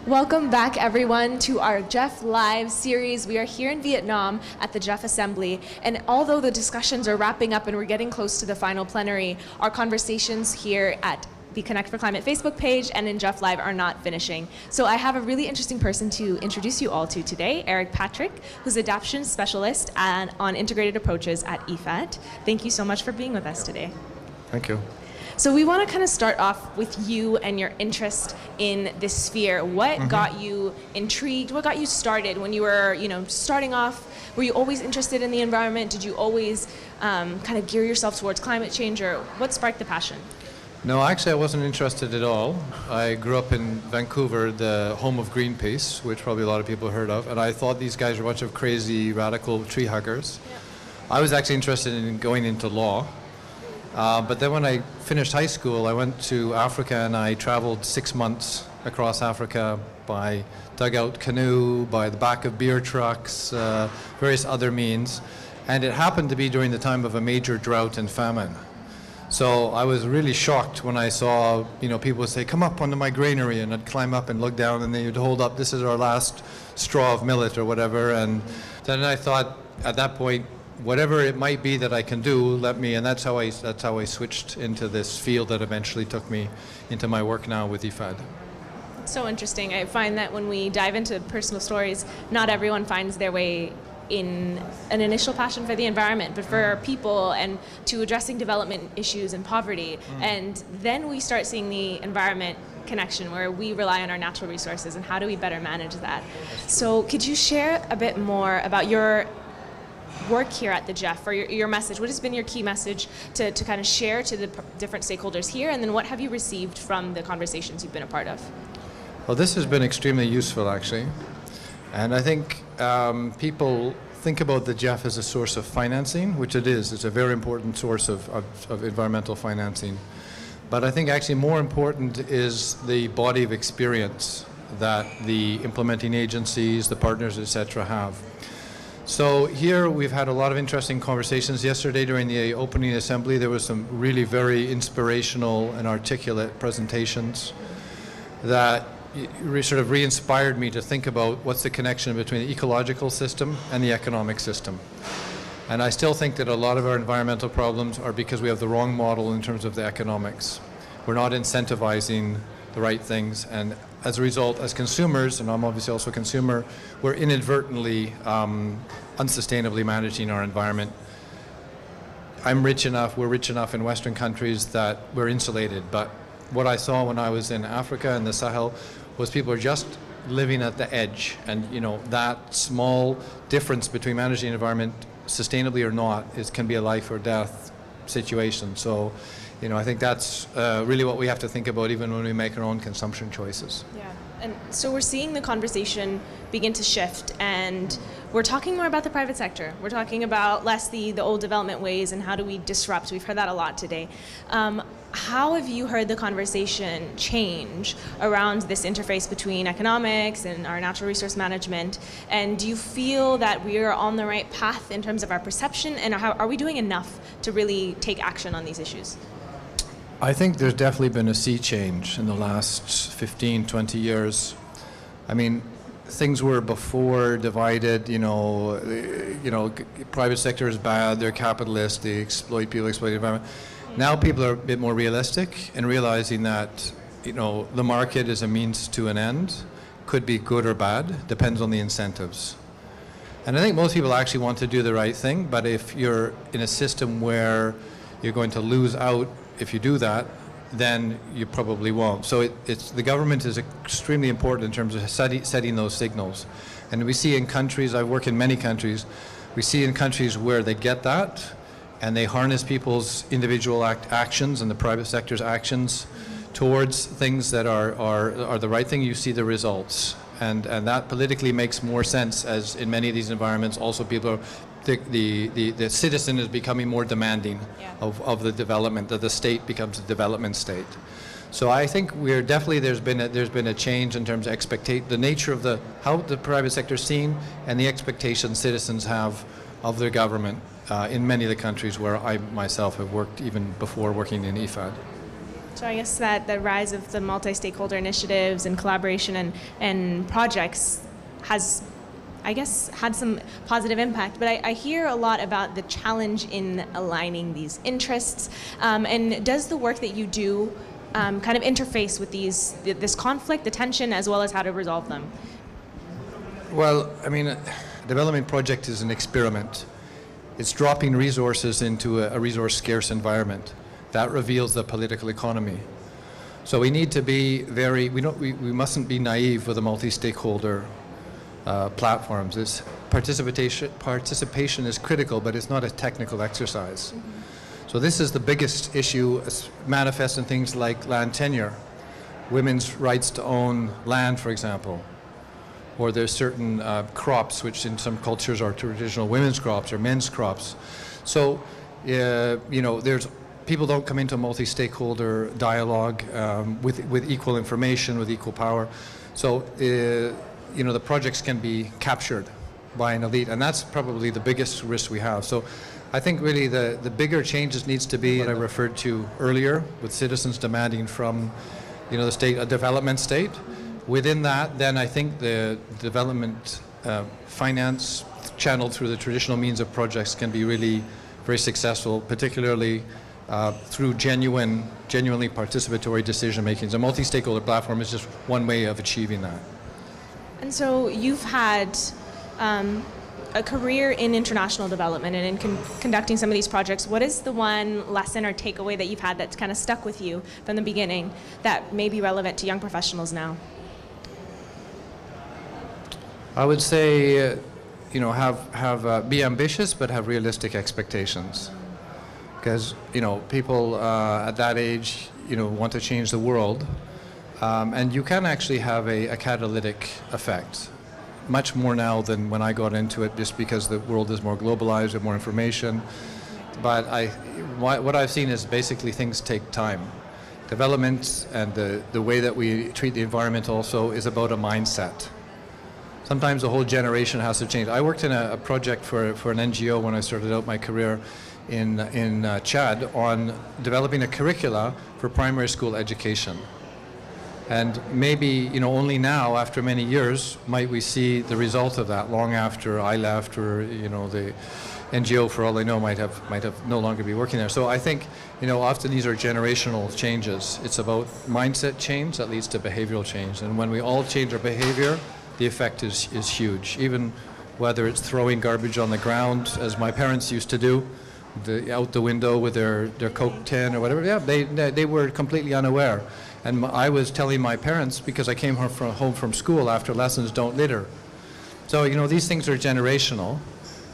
Welcome back, everyone, to our GEF Live series. We are here in Viet Nam at the GEF Assembly, and although the discussions are wrapping up and we're getting close to the final plenary, our conversations here at the Connect for Climate Facebook page and in GEF Live are not finishing. So I have a really interesting person to introduce you all to today, Eric Patrick, who's adaptation specialist on integrated approaches at IFAD. Thank you so much for being with us today. Thank you. So we want to kind of start off with you and your interest in this sphere. What got you intrigued? What got you started when you were, starting off? Were you always interested in the environment? Did you always kind of gear yourself towards climate change, or what sparked the passion? No, actually I wasn't interested at all. I grew up in Vancouver, the home of Greenpeace, which probably a lot of people heard of, and I thought these guys were a bunch of crazy, radical tree huggers. Yeah. I was actually interested in going into law. But then when I finished high school, I went to Africa and I traveled 6 months across Africa by dugout canoe, by the back of beer trucks, various other means. And it happened to be during the time of a major drought and famine. So I was really shocked when I saw, people would say, come up onto my granary, and I'd climb up and look down and they'd hold up, this is our last straw of millet or whatever. And then I thought at that point, whatever it might be that I can do, let me, and that's how I switched into this field that eventually took me into my work now with IFAD. So interesting. I find that when we dive into personal stories, not everyone finds their way in an initial passion for the environment, but for people and to addressing development issues and poverty. And then we start seeing the environment connection where we rely on our natural resources and how do we better manage that. So could you share a bit more about your work here at the GEF, or your message? What has been your key message to kind of share to the different stakeholders here, and then what have you received from the conversations you've been a part of? Well, this has been extremely useful, actually. And I think people think about the GEF as a source of financing, which it is. It's a very important source of environmental financing. But I think actually more important is the body of experience that the implementing agencies, the partners, etc. have. So here we've had a lot of interesting conversations. Yesterday during the opening assembly there was some really very inspirational and articulate presentations that sort of re-inspired me to think about what's the connection between the ecological system and the economic system. And I still think that a lot of our environmental problems are because we have the wrong model in terms of the economics. We're not incentivizing the right things, and as a result, as consumers, and I'm obviously also a consumer, we're inadvertently unsustainably managing our environment. We're rich enough in Western countries that we're insulated, but what I saw when I was in Africa and the Sahel was people are just living at the edge, and that small difference between managing the environment sustainably or not can be a life or death situation. So I think that's really what we have to think about even when we make our own consumption choices. Yeah, and so we're seeing the conversation begin to shift, and we're talking more about the private sector. We're talking about less the old development ways and how do we disrupt. We've heard that a lot today. How have you heard the conversation change around this interface between economics and our natural resource management? And do you feel that we are on the right path in terms of our perception, and are we doing enough to really take action on these issues? I think there's definitely been a sea change in the last 15, 20 years. I mean, things were before divided, private sector is bad, they're capitalists, they exploit people, exploit the environment. Now people are a bit more realistic and realizing that, the market is a means to an end, could be good or bad, depends on the incentives. And I think most people actually want to do the right thing, but if you're in a system where you're going to lose out if you do that, then you probably won't. So the government is extremely important in terms of setting those signals. And we see in countries, I work in many countries, we see in countries where they get that and they harness people's individual actions and the private sector's actions towards things that are the right thing, you see the results. And that politically makes more sense, as in many of these environments also people are the citizen is becoming more demanding of the development, that the state becomes a development state. So I think there's been a change in terms of the nature of how the private sector is seen and the expectations citizens have of their government in many of the countries where I myself have worked even before working in IFAD. So I guess that the rise of the multi-stakeholder initiatives and collaboration and projects has, I guess, had some positive impact. But I hear a lot about the challenge in aligning these interests. And does the work that you do kind of interface with this conflict, the tension, as well as how to resolve them? Well, I mean, a development project is an experiment. It's dropping resources into a resource-scarce environment. That reveals the political economy. So we need to be we mustn't be naive with the multi-stakeholder platforms. Participation is critical, but it's not a technical exercise. So this is the biggest issue, manifests in things like land tenure, women's rights to own land, for example, or there's certain crops which in some cultures are traditional women's crops or men's crops. So, people don't come into a multi-stakeholder dialogue with equal information, with equal power. So, the projects can be captured by an elite, and that's probably the biggest risk we have. So I think really the bigger changes needs to be what I referred to earlier, with citizens demanding from the state a development state. Within that, then I think the development finance channeled through the traditional means of projects can be really very successful, particularly through genuinely participatory decision making. The multi-stakeholder platform is just one way of achieving that. And so you've had a career in international development and in conducting some of these projects. What is the one lesson or takeaway that you've had that's kind of stuck with you from the beginning that may be relevant to young professionals now? I would say, be ambitious, but have realistic expectations. Because, people at that age, want to change the world. And you can actually have a catalytic effect, much more now than when I got into it, just because the world is more globalized and more information. But what I've seen is basically things take time. Development and the way that we treat the environment also is about a mindset. Sometimes the whole generation has to change. I worked in a project for an NGO when I started out my career in Chad on developing a curricula for primary school education. And maybe, only now, after many years, might we see the result of that, long after I left, or, the NGO, for all I know, might have no longer be working there. So I think, often these are generational changes. It's about mindset change that leads to behavioral change. And when we all change our behavior, the effect is huge. Even whether it's throwing garbage on the ground, as my parents used to do, out the window with their Coke tin or whatever. Yeah, they were completely unaware. And I was telling my parents, because I came home from school after lessons, don't litter. So, these things are generational.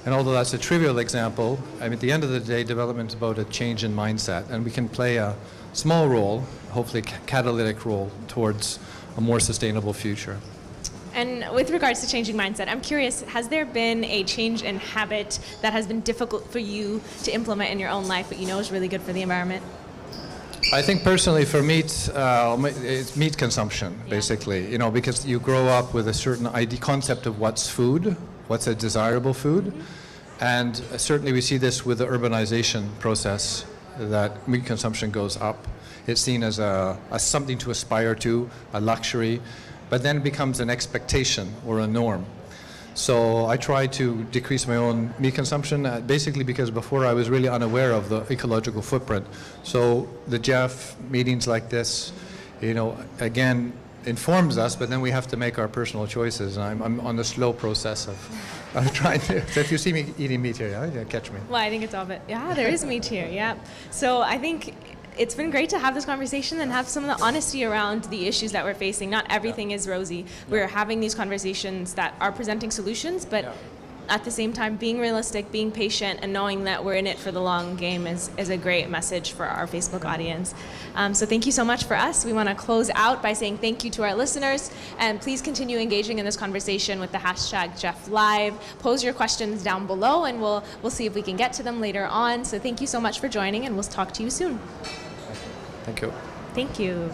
And although that's a trivial example, at the end of the day, development is about a change in mindset. And we can play a small role, hopefully catalytic role, towards a more sustainable future. And with regards to changing mindset, I'm curious, has there been a change in habit that has been difficult for you to implement in your own life, but is really good for the environment? I think personally for meat, it's meat consumption, basically, because you grow up with a certain concept of what's food, what's a desirable food. And certainly we see this with the urbanization process, that meat consumption goes up. It's seen as something to aspire to, a luxury, but then it becomes an expectation or a norm. So I try to decrease my own meat consumption, basically because before I was really unaware of the ecological footprint. So the GEF meetings like this, again, informs us, but then we have to make our personal choices. And I'm on the slow process of trying to. So if you see me eating meat here, yeah, catch me. Well, I think it's all but, there is meat here, yeah. So I think it's been great to have this conversation and have some of the honesty around the issues that we're facing. Not everything is rosy. We're having these conversations that are presenting solutions, but at the same time, being realistic, being patient, and knowing that we're in it for the long game is a great message for our Facebook audience. So thank you so much for us. We want to close out by saying thank you to our listeners, and please continue engaging in this conversation with the hashtag #JeffLive. Pose your questions down below, and we'll see if we can get to them later on. So thank you so much for joining, and we'll talk to you soon. Thank you. Thank you.